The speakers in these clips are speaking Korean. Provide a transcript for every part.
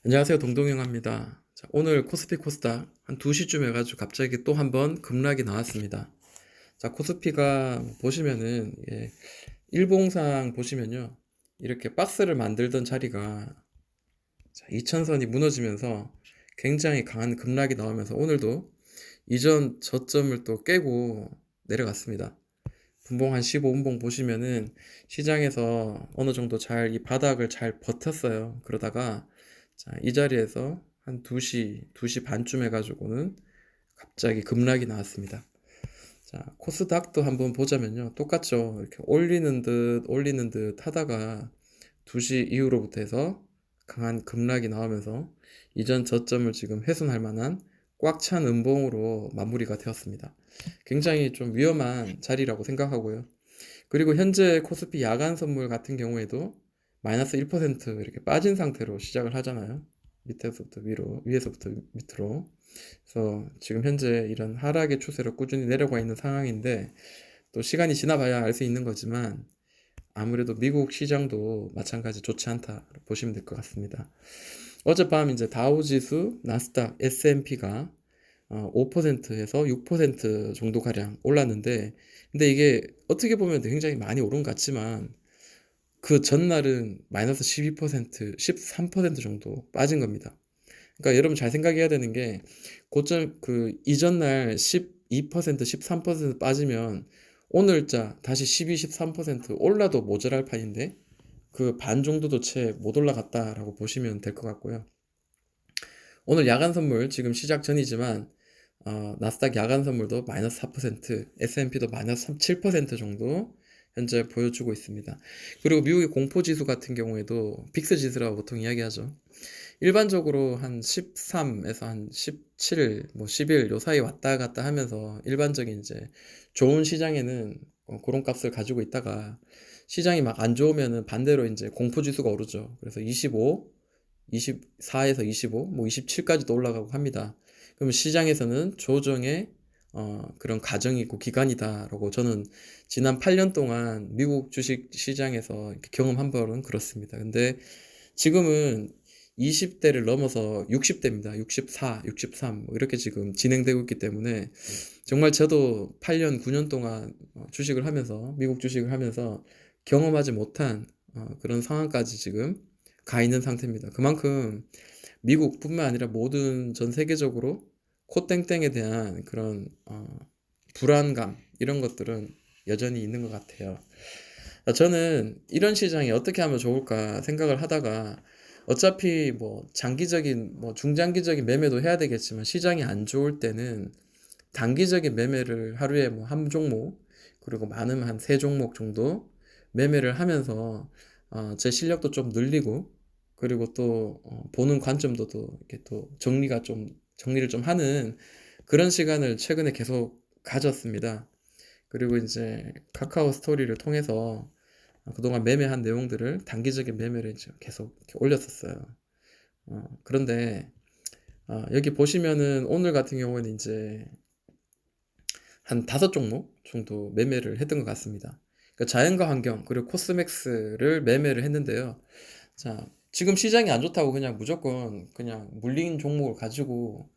안녕하세요. 동동영화입니다. 자, 오늘 코스피 코스닥 한 2시쯤 해가지고 갑자기 또 한 번 급락이 나왔습니다. 자, 코스피가 보시면은 일봉상 보시면요. 이렇게 박스를 만들던 자리가 2000선이 무너지면서 굉장히 강한 급락이 나오면서 오늘도 이전 저점을 또 깨고 내려갔습니다. 분봉 한 15분봉 보시면은 시장에서 어느 정도 잘 이 바닥을 잘 버텼어요. 그러다가 이 자리에서 한 2시 반쯤 해가지고는 갑자기 급락이 나왔습니다. 자, 코스닥도 한번 보자면요. 똑같죠. 이렇게 올리는 듯 하다가 2시 이후로부터 해서 강한 급락이 나오면서 이전 저점을 지금 훼손할 만한 꽉 찬 음봉으로 마무리가 되었습니다. 굉장히 좀 위험한 자리라고 생각하고요. 그리고 현재 코스피 야간 선물 같은 경우에도 마이너스 1% 이렇게 빠진 상태로 시작을 하잖아요. 밑에서부터 위로, 위에서부터 밑으로. 그래서 지금 현재 이런 하락의 추세로 꾸준히 내려가 있는 상황인데 또 시간이 지나봐야 알 수 있는 거지만 아무래도 미국 시장도 마찬가지 좋지 않다 보시면 될 것 같습니다. 어젯밤 이제 다우지수, 나스닥, S&P가 5%에서 6% 정도 가량 올랐는데, 근데 이게 어떻게 보면 굉장히 많이 오른 것 같지만 그 전날은 마이너스 12%, 13% 정도 빠진 겁니다. 그러니까 여러분 잘 생각해야 되는 게 고점 그 이전 날 12%, 13% 빠지면 오늘자 다시 12, 13% 올라도 모자랄 판인데 그 반 정도도 채 못 올라갔다라고 보시면 될 것 같고요. 오늘 야간 선물 지금 시작 전이지만 나스닥 야간 선물도 마이너스 4%, S&P도 마이너스 7% 정도 현재 보여주고 있습니다. 그리고 미국의 공포지수 같은 경우에도 빅스 지수라고 보통 이야기하죠. 일반적으로 한 13에서 한 17, 뭐 11 요 사이 왔다 갔다 하면서 일반적인 이제 좋은 시장에는 그런 값을 가지고 있다가 시장이 막 안 좋으면은 반대로 이제 공포지수가 오르죠. 그래서 25, 24에서 25, 뭐 27까지도 올라가고 합니다. 그럼 시장에서는 조정의 그런 과정이 있고 기간이다라고 저는 지난 8년 동안 미국 주식 시장에서 경험한 바로는 그렇습니다. 근데 지금은 20대를 넘어서 60대입니다. 64, 63, 뭐 이렇게 지금 진행되고 있기 때문에 정말 저도 8년, 9년 동안 주식을 하면서, 미국 주식을 하면서 경험하지 못한 그런 상황까지 지금 가 있는 상태입니다. 그만큼 미국뿐만 아니라 모든 전 세계적으로 코땡땡에 대한 그런 불안감 이런 것들은 여전히 있는 것 같아요. 저는 이런 시장이 어떻게 하면 좋을까 생각을 하다가 어차피 뭐 장기적인 뭐 중장기적인 매매도 해야 되겠지만 시장이 안 좋을 때는 단기적인 매매를 하루에 뭐 한 종목 그리고 많으면 한 세 종목 정도 매매를 하면서 제 실력도 좀 늘리고 그리고 또 보는 관점도 또 이렇게 또 정리를 좀 하는 그런 시간을 최근에 계속 가졌습니다. 그리고 이제 카카오 스토리를 통해서 그동안 매매한 내용들을 단기적인 매매를 이제 계속 이렇게 올렸었어요. 그런데 여기 보시면은 오늘 같은 경우는 이제 한 5종목 정도 매매를 했던 것 같습니다. 그러니까 자연과 환경 그리고 코스맥스를 매매를 했는데요. 자, 지금 시장이 안 좋다고 그냥 무조건 그냥 물린 종목을 가지고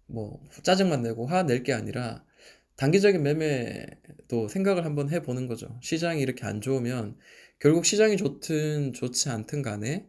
뭐 짜증만 내고 화 낼 게 아니라 단기적인 매매도 생각을 한번 해보는 거죠. 시장이 이렇게 안 좋으면 결국 시장이 좋든 좋지 않든 간에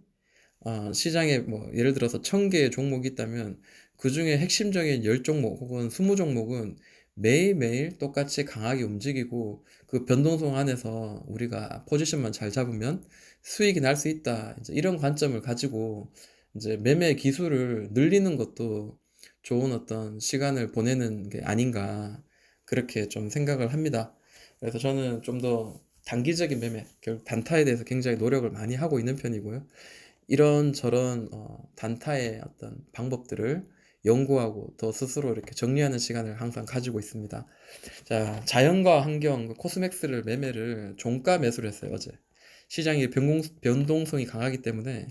시장에 뭐 예를 들어서 1000개의 종목이 있다면 그 중에 핵심적인 10종목 혹은 20종목은 매일매일 똑같이 강하게 움직이고 그 변동성 안에서 우리가 포지션만 잘 잡으면 수익이 날 수 있다. 이제 이런 관점을 가지고 이제 매매 기술을 늘리는 것도 좋은 어떤 시간을 보내는 게 아닌가 그렇게 좀 생각을 합니다. 그래서 저는 좀 더 단기적인 매매, 결국 단타에 대해서 굉장히 노력을 많이 하고 있는 편이고요. 이런저런 단타의 어떤 방법들을 연구하고 더 스스로 이렇게 정리하는 시간을 항상 가지고 있습니다. 자, 자연과 환경, 그 코스맥스를 매매를 종가 매수를 했어요, 어제. 시장이 변동성이 강하기 때문에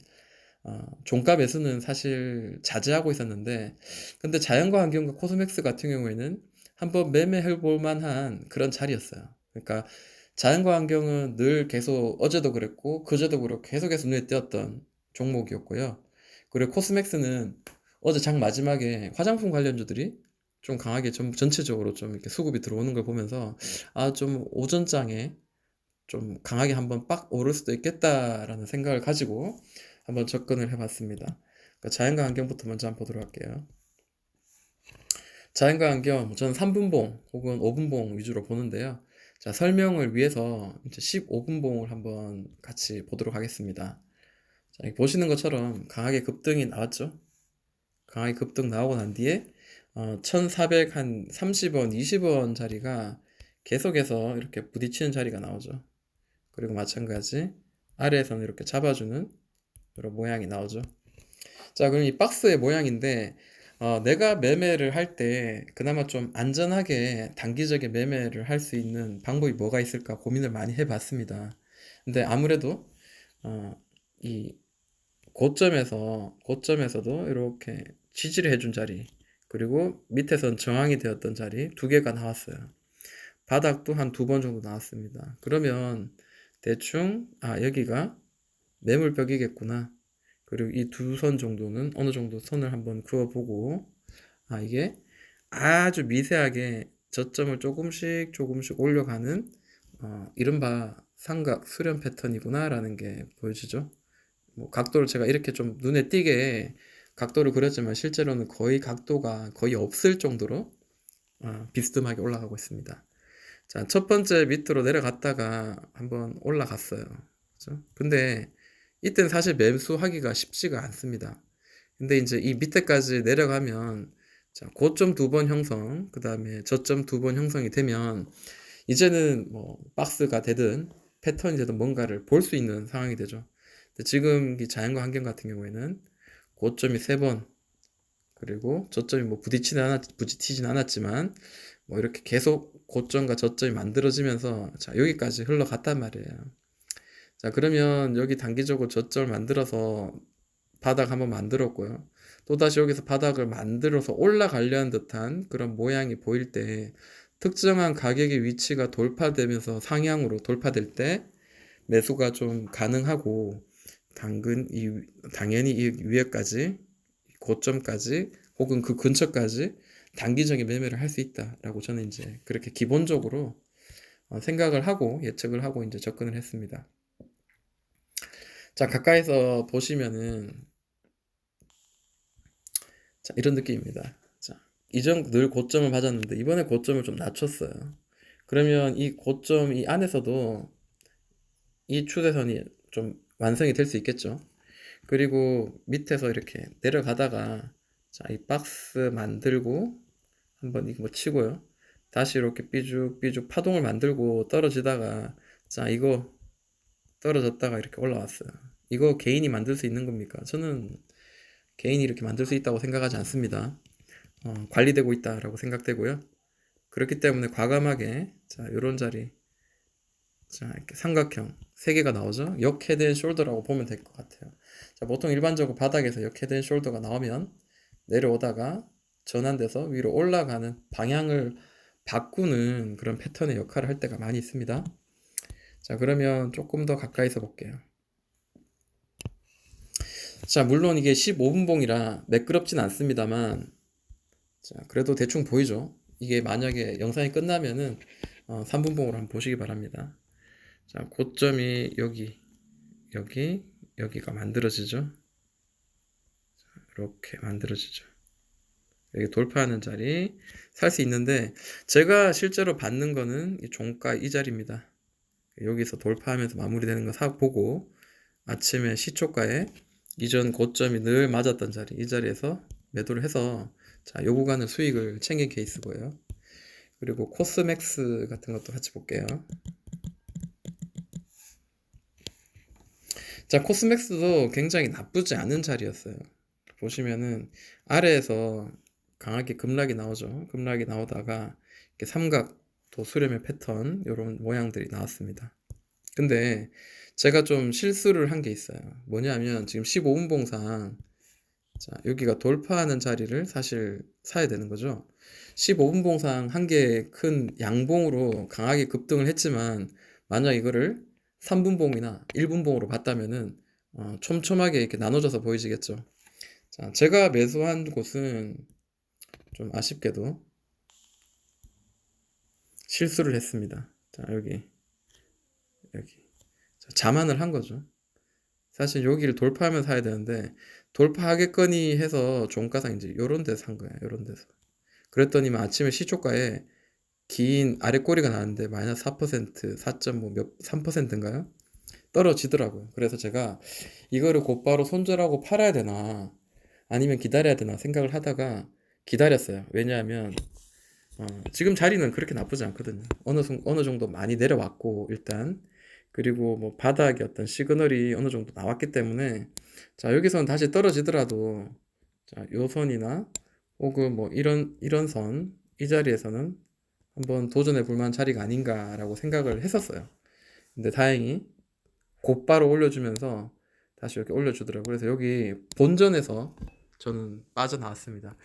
종가 매수는 사실 자제하고 있었는데, 근데 자연과 환경과 코스맥스 같은 경우에는 한번 매매해 볼 만한 그런 자리였어요. 그러니까 자연과 환경은 늘 계속 어제도 그랬고, 그제도 그렇고 계속해서 눈에 띄었던 종목이었고요. 그리고 코스맥스는 어제 장 마지막에 화장품 관련주들이 좀 강하게 전체적으로 좀 이렇게 수급이 들어오는 걸 보면서 좀 오전장에 좀 강하게 한번 빡 오를 수도 있겠다라는 생각을 가지고 한번 접근을 해봤습니다. 그러니까 자연과 환경부터 먼저 한번 보도록 할게요. 자연과 환경, 저는 3분봉 혹은 5분봉 위주로 보는데요. 자, 설명을 위해서 이제 15분봉을 한번 같이 보도록 하겠습니다. 자, 보시는 것처럼 강하게 급등이 나왔죠. 강하게 급등 나오고 난 뒤에 1430원, 20원 자리가 계속해서 이렇게 부딪히는 자리가 나오죠. 그리고 마찬가지 아래에서는 이렇게 잡아주는 이런 모양이 나오죠. 자, 그럼 이 박스의 모양인데 내가 매매를 할 때 그나마 좀 안전하게 단기적인 매매를 할 수 있는 방법이 뭐가 있을까 고민을 많이 해봤습니다. 근데 아무래도 이 고점에서도 이렇게 지지를 해준 자리, 그리고 밑에선 저항이 되었던 자리 두 개가 나왔어요. 바닥도 한 두 번 정도 나왔습니다. 그러면 대충 여기가 매물벽이겠구나. 그리고 이 두 선 정도는 어느 정도 선을 한번 그어보고 이게 아주 미세하게 저점을 조금씩 올려가는 이른바 삼각 수렴 패턴이구나 라는 게 보여지죠. 뭐 각도를 제가 이렇게 좀 눈에 띄게 각도를 그렸지만 실제로는 거의 각도가 거의 없을 정도로 비스듬하게 올라가고 있습니다. 자, 첫 번째 밑으로 내려갔다가 한번 올라갔어요. 그죠? 근데 이때는 사실 매수하기가 쉽지가 않습니다. 근데 이제 이 밑에까지 내려가면 자, 고점 두 번 형성, 그 다음에 저점 두 번 형성이 되면 이제는 뭐 박스가 되든 패턴이 되든 뭔가를 볼 수 있는 상황이 되죠. 근데 지금 이 자연과 환경 같은 경우에는 고점이 세 번, 그리고 저점이 뭐 부딪히진 않았지만 뭐 이렇게 계속 고점과 저점이 만들어지면서 자, 여기까지 흘러갔단 말이에요. 자, 그러면 여기 단기적으로 저점을 만들어서 바닥 한번 만들었고요. 또다시 여기서 바닥을 만들어서 올라가려는 듯한 그런 모양이 보일 때 특정한 가격의 위치가 돌파되면서 상향으로 돌파될 때 매수가 좀 가능하고 당연히 이 위에까지 고점까지 혹은 그 근처까지 단기적인 매매를 할 수 있다라고 저는 이제 그렇게 기본적으로 생각을 하고 예측을 하고 이제 접근을 했습니다. 자, 가까이서 보시면은 자, 이런 느낌입니다. 자, 이전 늘 고점을 맞았는데 이번에 고점을 좀 낮췄어요. 그러면 이 고점 이 안에서도 이 추세선이 좀 완성이 될 수 있겠죠. 그리고 밑에서 이렇게 내려가다가 자, 이 박스 만들고 한번 이거 치고요. 다시 이렇게 삐죽삐죽 파동을 만들고 떨어지다가 자, 이거 떨어졌다가 이렇게 올라왔어요. 이거 개인이 만들 수 있는 겁니까? 저는 개인이 이렇게 만들 수 있다고 생각하지 않습니다. 관리되고 있다라고 생각되고요. 그렇기 때문에 과감하게 자, 요런 자리 자, 이렇게 삼각형 세 개가 나오죠. 역 헤드 앤 숄더라고 보면 될 것 같아요. 자, 보통 일반적으로 바닥에서 역 헤드 앤 숄더가 나오면 내려오다가 전환돼서 위로 올라가는 방향을 바꾸는 그런 패턴의 역할을 할 때가 많이 있습니다. 자, 그러면 조금 더 가까이서 볼게요. 자, 물론 이게 15분봉이라 매끄럽진 않습니다만 자, 그래도 대충 보이죠. 이게 만약에 영상이 끝나면은 3분봉으로 한번 보시기 바랍니다. 자, 고점이 여기가 만들어지죠. 자, 이렇게 만들어지죠. 여기 돌파하는 자리 살 수 있는데 제가 실제로 받는 거는 이 종가 이 자리입니다. 여기서 돌파하면서 마무리되는 거 보고 아침에 시초가에 이전 고점이 늘 맞았던 자리 이 자리에서 매도를 해서 자, 요 구간은 수익을 챙긴 케이스고요. 그리고 코스맥스 같은 것도 같이 볼게요. 자, 코스맥스도 굉장히 나쁘지 않은 자리였어요. 보시면은 아래에서 강하게 급락이 나오죠. 급락이 나오다가 이렇게 삼각도 수렴의 패턴 이런 모양들이 나왔습니다. 근데 제가 좀 실수를 한 게 있어요. 뭐냐면 지금 15분봉상 자, 여기가 돌파하는 자리를 사실 사야 되는 거죠. 15분봉상 한 개 큰 양봉으로 강하게 급등을 했지만 만약 이거를 3분봉이나 1분봉으로 봤다면은 촘촘하게 이렇게 나눠져서 보이시겠죠. 자, 제가 매수한 곳은 좀 아쉽게도 실수를 했습니다. 자, 여기. 자, 자만을 한 거죠. 사실 여기를 돌파하면 사야 되는데, 돌파하겠거니 해서 종가상 이제 요런 데서 산 거야, 요런 데서. 그랬더니만 아침에 시초가에 긴 아래 꼬리가 나왔는데, 마이너스 4%, 4.5 몇, 3%인가요? 떨어지더라고요. 그래서 제가 이거를 곧바로 손절하고 팔아야 되나, 아니면 기다려야 되나 생각을 하다가 기다렸어요. 왜냐하면, 지금 자리는 그렇게 나쁘지 않거든요. 어느 정도 많이 내려왔고, 일단. 그리고 뭐 바닥의 어떤 시그널이 어느 정도 나왔기 때문에, 자, 여기서는 다시 떨어지더라도, 자, 요 선이나, 혹은 뭐 이런 선, 이 자리에서는 한번 도전해 볼 만한 자리가 아닌가라고 생각을 했었어요. 근데 다행히 곧바로 올려주면서 다시 이렇게 올려주더라고요. 그래서 여기 본전에서 저는 빠져나왔습니다.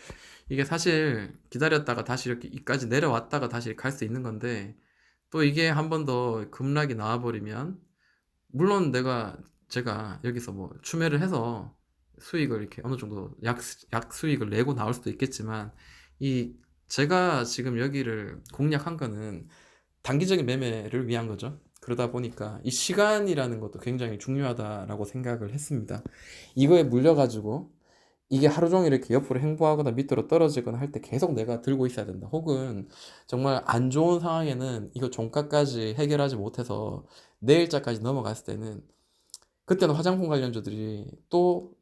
이게 사실 기다렸다가 다시 이렇게 이까지 내려왔다가 다시 갈 수 있는 건데, 또 이게 한 번 더 급락이 나와버리면, 물론 제가 여기서 뭐 추매를 해서 수익을 이렇게 어느 정도 약 수익을 내고 나올 수도 있겠지만, 이 제가 지금 여기를 공략한 거는 단기적인 매매를 위한 거죠. 그러다 보니까 이 시간이라는 것도 굉장히 중요하다라고 생각을 했습니다. 이거에 물려가지고 이게 하루 종일 이렇게 옆으로 행보하거나 밑으로 떨어지거나 할 때 계속 내가 들고 있어야 된다. 혹은 정말 안 좋은 상황에는 이거 종가까지 해결하지 못해서 내일자까지 넘어갔을 때는, 그때는 화장품 관련주들이 또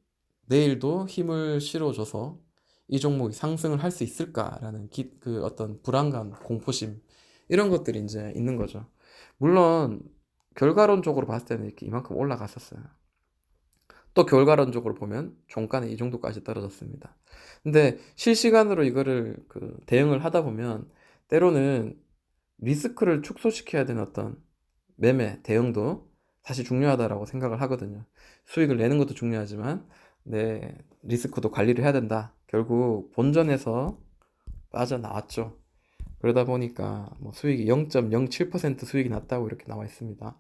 내일도 힘을 실어줘서 이 종목이 상승을 할 수 있을까라는 그 어떤 불안감, 공포심, 이런 것들이 이제 있는 거죠. 물론 결과론적으로 봤을 때는 이렇게 이만큼 올라갔었어요. 또 결과론적으로 보면 종가는 이 정도까지 떨어졌습니다. 근데 실시간으로 이거를 대응을 하다 보면 때로는 리스크를 축소시켜야 되는 어떤 매매 대응도 사실 중요하다라고 생각을 하거든요. 수익을 내는 것도 중요하지만 내 리스크도 관리를 해야 된다. 결국 본전에서 빠져나왔죠. 그러다 보니까 뭐 수익이 0.07% 수익이 났다고 이렇게 나와 있습니다.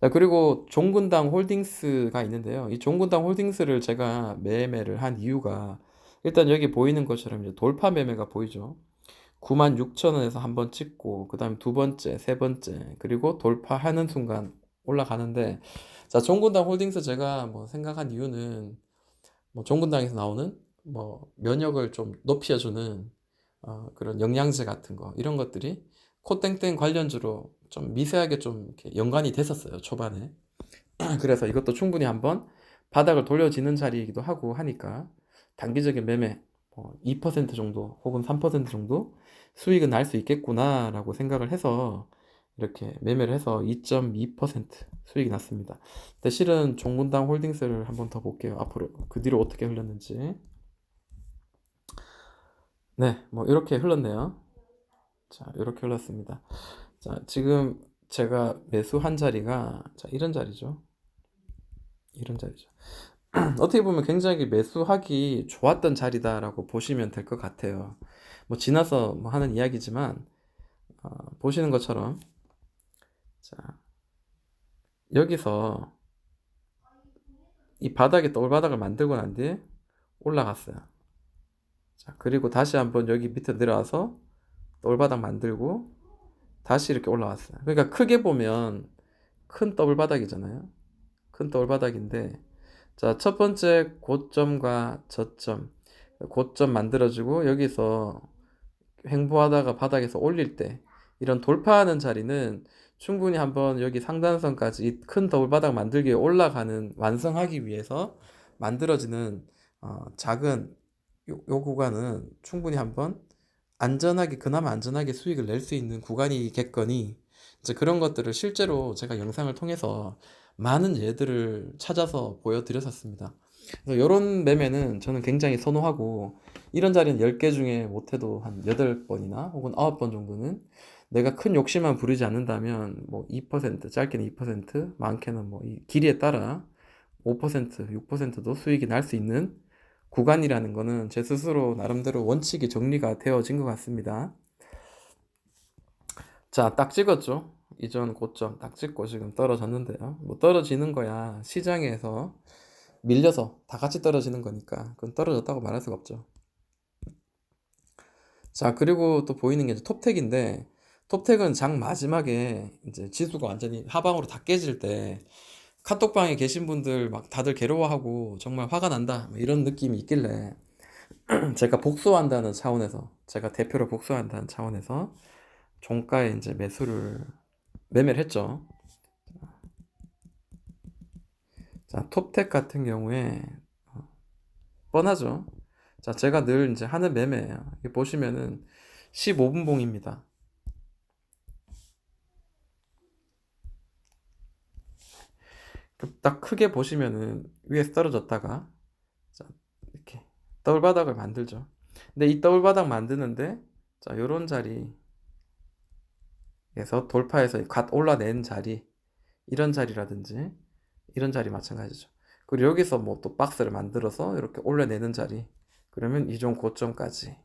자, 그리고 종근당 홀딩스가 있는데요. 이 종근당 홀딩스를 제가 매매를 한 이유가, 일단 여기 보이는 것처럼 이제 돌파 매매가 보이죠. 96,000원에서 한번 찍고, 그 다음에 두 번째, 세 번째, 그리고 돌파하는 순간 올라가는데, 자, 종근당 홀딩스 제가 뭐 생각한 이유는, 뭐 종근당에서 나오는 뭐 면역을 좀 높여주는 그런 영양제 같은 거, 이런 것들이 코땡땡 관련주로 좀 미세하게 좀 이렇게 연관이 됐었어요, 초반에. 그래서 이것도 충분히 한번 바닥을 돌려지는 자리이기도 하고 하니까 단기적인 매매 2% 정도 혹은 3% 정도 수익은 날 수 있겠구나라고 생각을 해서 이렇게 매매를 해서 2.2% 수익이 났습니다. 근데 실은 종군당 홀딩스를 한번 더 볼게요. 앞으로 그 뒤로 어떻게 흘렀는지. 네, 뭐 이렇게 흘렀네요. 자, 이렇게 흘렀습니다. 자, 지금 제가 매수한 자리가, 자, 이런 자리죠. 이런 자리죠. 어떻게 보면 굉장히 매수하기 좋았던 자리다라고 보시면 될 것 같아요. 뭐 지나서 뭐 하는 이야기지만, 보시는 것처럼, 자, 여기서 이 바닥에 돌바닥을 만들고 난 뒤에 올라갔어요. 자, 그리고 다시 한번 여기 밑에 내려와서 돌바닥 만들고 다시 이렇게 올라왔어요. 그러니까 크게 보면 큰 더블바닥이잖아요. 큰 더블바닥인데, 자, 첫 번째 고점과 저점, 고점 만들어주고 여기서 횡보하다가 바닥에서 올릴 때 이런 돌파하는 자리는 충분히 한번 여기 상단선까지 이 큰 더블바닥 만들기 위해 올라가는, 완성하기 위해서 만들어지는 작은 요 구간은 충분히 한번 안전하게, 그나마 안전하게 수익을 낼 수 있는 구간이겠거니, 이제 그런 것들을 실제로 제가 영상을 통해서 많은 예들을 찾아서 보여드렸었습니다. 그래서 이런 매매는 저는 굉장히 선호하고, 이런 자리는 10개 중에 못해도 한 8번이나 혹은 9번 정도는 내가 큰 욕심만 부리지 않는다면 뭐 2%, 짧게는 2%, 많게는 뭐 이 길이에 따라 5%, 6%도 수익이 날 수 있는 구간이라는 거는 제 스스로 나름대로 원칙이 정리가 되어진 것 같습니다. 자, 딱 찍었죠. 이전 고점 딱 찍고 지금 떨어졌는데요. 뭐 떨어지는 거야 시장에서 밀려서 다 같이 떨어지는 거니까 그건 떨어졌다고 말할 수가 없죠. 자, 그리고 또 보이는 게 이제 톱택인데, 톱택은 장 마지막에 이제 지수가 완전히 하방으로 다 깨질 때 카톡방에 계신 분들 막 다들 괴로워하고 정말 화가 난다 뭐 이런 느낌이 있길래 제가 복수한다는 차원에서, 제가 대표로 복수한다는 차원에서 종가에 이제 매매를 했죠. 자, 톱택 같은 경우에 뻔하죠. 자, 제가 늘 이제 하는 매매예요. 여기 보시면은 15분 봉입니다. 딱 크게 보시면은 위에서 떨어졌다가 자, 이렇게 더블바닥을 만들죠. 근데 이 더블바닥 만드는데 자, 요런 자리에서 돌파해서 갓 올라낸 자리, 이런 자리라든지 이런 자리 마찬가지죠. 그리고 여기서 뭐 또 박스를 만들어서 이렇게 올려내는 자리, 그러면 이종 고점까지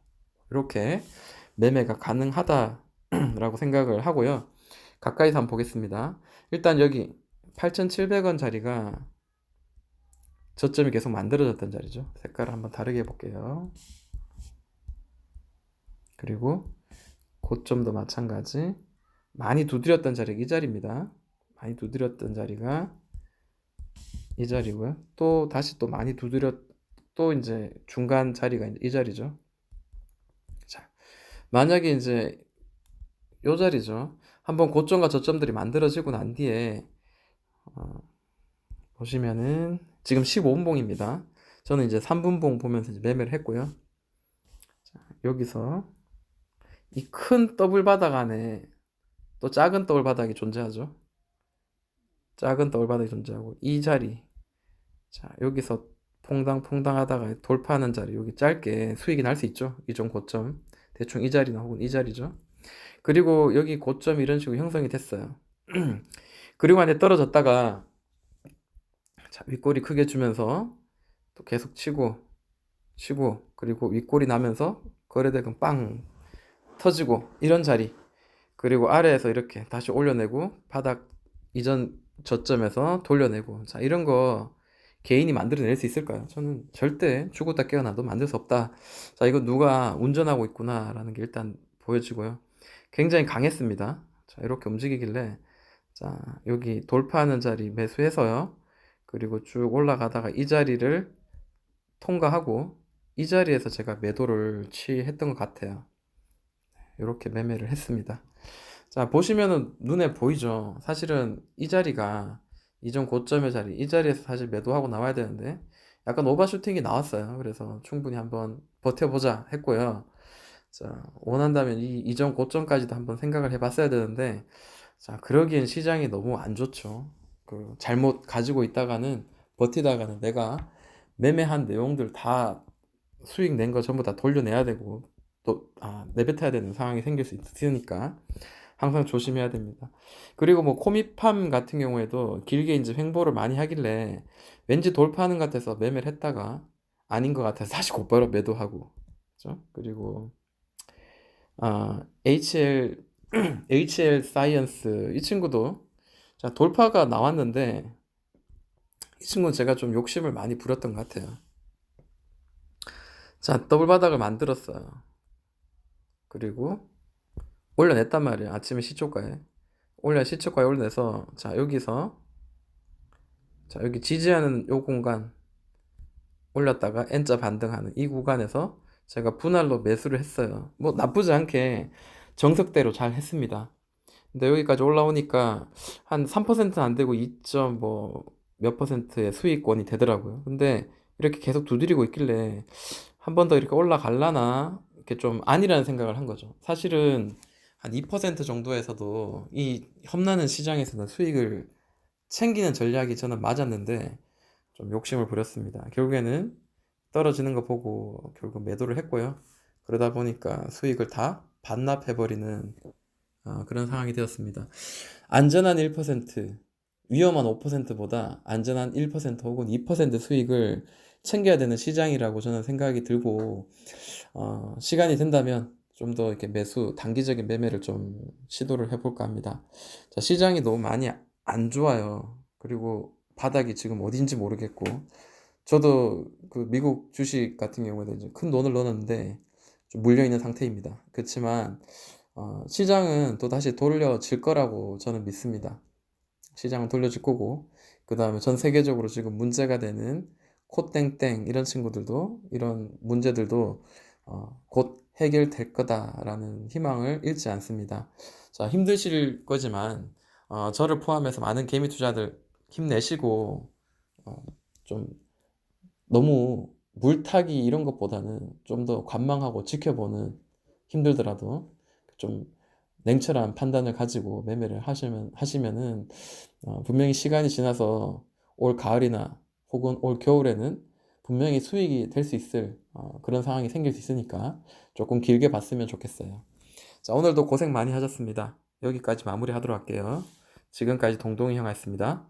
이렇게 매매가 가능하다라고 생각을 하고요. 가까이서 한번 보겠습니다. 일단 여기 8,700원 자리가 저점이 계속 만들어졌던 자리죠. 색깔을 한번 다르게 해볼게요. 그리고 고점도 마찬가지. 많이 두드렸던 자리가 이 자리입니다. 많이 두드렸던 자리가 이 자리고요. 또 다시 또 많이 또 이제 중간 자리가 이 자리죠. 자, 만약에 이제 요 자리죠. 한번 고점과 저점들이 만들어지고 난 뒤에 보시면은 지금 15분봉입니다. 저는 이제 3분봉 보면서 이제 매매를 했고요. 자, 여기서 이 큰 더블 바닥 안에 또 작은 더블 바닥이 존재하죠. 작은 더블 바닥이 존재하고 이 자리, 자 여기서 퐁당퐁당 하다가 돌파하는 자리, 여기 짧게 수익이 날 수 있죠. 이종 고점 대충 이 자리나 혹은 이 자리죠. 그리고 여기 고점이 이런 식으로 형성이 됐어요. 그리고 안에 떨어졌다가 자, 윗꼬리 크게 주면서 또 계속 치고 그리고 윗꼬리 나면서 거래대금 빵 터지고 이런 자리, 그리고 아래에서 이렇게 다시 올려내고 바닥 이전 저점에서 돌려내고, 자 이런 거 개인이 만들어낼 수 있을까요? 저는 절대 죽었다 깨어나도 만들 수 없다. 자, 이거 누가 운전하고 있구나 라는 게 일단 보여지고요. 굉장히 강했습니다. 자, 이렇게 움직이길래 자 여기 돌파하는 자리 매수해서요. 그리고 쭉 올라가다가 이 자리를 통과하고 이 자리에서 제가 매도를 취했던 것 같아요. 이렇게 매매를 했습니다. 자, 보시면은 눈에 보이죠. 사실은 이 자리가 이전 고점의 자리, 이 자리에서 사실 매도하고 나와야 되는데 약간 오버슈팅이 나왔어요. 그래서 충분히 한번 버텨보자 했고요. 자, 원한다면 이 이전 고점까지도 한번 생각을 해봤어야 되는데, 자, 그러기엔 시장이 너무 안 좋죠. 그 잘못 가지고 있다가는, 버티다가는 내가 매매한 내용들 다 수익 낸 거 전부 다 돌려내야 되고 또 내뱉어야 되는 상황이 생길 수 있으니까 항상 조심해야 됩니다. 그리고 뭐 코미팜 같은 경우에도 길게 이제 횡보를 많이 하길래 왠지 돌파하는 것 같아서 매매를 했다가 아닌 것 같아서 다시 곧바로 매도하고, 그죠? 그리고 HL HL 사이언스 이 친구도 자 돌파가 나왔는데 이 친구는 제가 좀 욕심을 많이 부렸던 것 같아요. 자, 더블 바닥을 만들었어요. 그리고 올려냈단 말이에요. 아침에 시초가에 올려내서 자 여기서 자 여기 지지하는 요 공간 올렸다가 N자 반등하는 이 구간에서 제가 분할로 매수를 했어요. 뭐 나쁘지 않게 정석대로 잘 했습니다. 근데 여기까지 올라오니까 한 3%는 안 되고 2점 뭐 몇 퍼센트의 수익권이 되더라고요. 근데 이렇게 계속 두드리고 있길래 한 번 더 이렇게 올라갈라나 이렇게 좀 아니라는 생각을 한 거죠. 사실은 한 2% 정도에서도 이 험나는 시장에서는 수익을 챙기는 전략이 저는 맞았는데 좀 욕심을 부렸습니다. 결국에는 떨어지는 거 보고 결국 매도를 했고요. 그러다 보니까 수익을 다 반납해버리는 그런 상황이 되었습니다. 안전한 1%, 위험한 5%보다 안전한 1% 혹은 2% 수익을 챙겨야 되는 시장이라고 저는 생각이 들고, 시간이 된다면 좀 더 이렇게 단기적인 매매를 좀 시도를 해볼까 합니다. 자, 시장이 너무 많이 안 좋아요. 그리고 바닥이 지금 어딘지 모르겠고, 저도 그 미국 주식 같은 경우에는 이제 큰 돈을 넣었는데 좀 물려 있는 상태입니다. 그렇지만 시장은 또 다시 돌려질 거라고 저는 믿습니다. 시장은 돌려줄 거고, 그 다음에 전 세계적으로 지금 문제가 되는 코땡땡 이런 친구들도, 이런 문제들도 곧 해결될 거다라는 희망을 잃지 않습니다. 자, 힘드실 거지만 저를 포함해서 많은 개미 투자들 힘내시고, 어, 좀 너무 물타기 이런 것보다는 좀 더 관망하고 지켜보는, 힘들더라도 좀 냉철한 판단을 가지고 매매를 하시면은 분명히 시간이 지나서 올 가을이나 혹은 올 겨울에는 분명히 수익이 될 수 있을 그런 상황이 생길 수 있으니까 조금 길게 봤으면 좋겠어요. 자, 오늘도 고생 많이 하셨습니다. 여기까지 마무리하도록 할게요. 지금까지 동동이 형이었습니다.